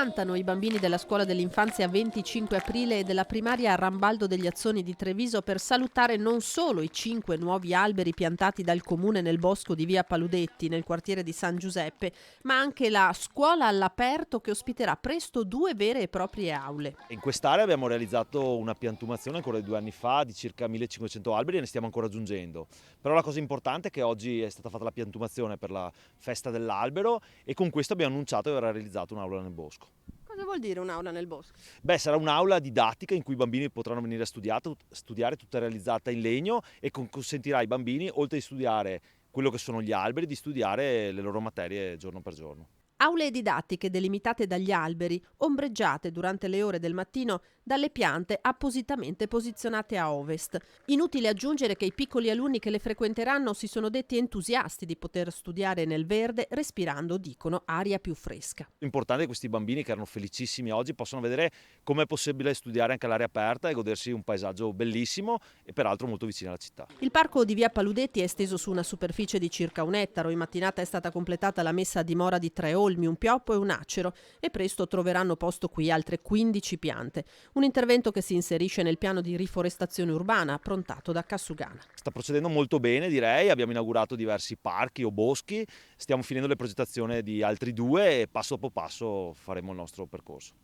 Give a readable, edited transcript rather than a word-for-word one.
Cantano i bambini della scuola dell'infanzia 25 aprile e della primaria Rambaldo degli Azzoni di Treviso per salutare non solo i 5 nuovi alberi piantati dal comune nel bosco di via Paludetti, nel quartiere di San Giuseppe, ma anche la scuola all'aperto che ospiterà presto 2 vere e proprie aule. In quest'area abbiamo realizzato una piantumazione ancora di 2 anni fa di circa 1500 alberi e ne stiamo ancora aggiungendo. Però la cosa importante è che oggi è stata fatta la piantumazione per la festa dell'albero e con questo abbiamo annunciato di aver realizzato un'aula nel bosco. Cosa vuol dire un'aula nel bosco? Beh, sarà un'aula didattica in cui i bambini potranno venire a studiare, tutta realizzata in legno e consentirà ai bambini, oltre di studiare quello che sono gli alberi, di studiare le loro materie giorno per giorno. Aule didattiche delimitate dagli alberi, ombreggiate durante le ore del mattino dalle piante appositamente posizionate a ovest. Inutile aggiungere che i piccoli alunni che le frequenteranno si sono detti entusiasti di poter studiare nel verde, respirando, dicono, aria più fresca. L'importante è che questi bambini che erano felicissimi oggi possano vedere com'è possibile studiare anche all'aria aperta e godersi un paesaggio bellissimo e peraltro molto vicino alla città. Il parco di via Paludetti è esteso su una superficie di circa 1 ettaro. In mattinata è stata completata la messa a dimora di 3 olmi, un pioppo e un acero e presto troveranno posto qui altre 15 piante. Un intervento che si inserisce nel piano di riforestazione urbana approntato da Cassugana. Sta procedendo molto bene, direi, abbiamo inaugurato diversi parchi o boschi, stiamo finendo le progettazioni di altri 2 e passo dopo passo faremo il nostro percorso.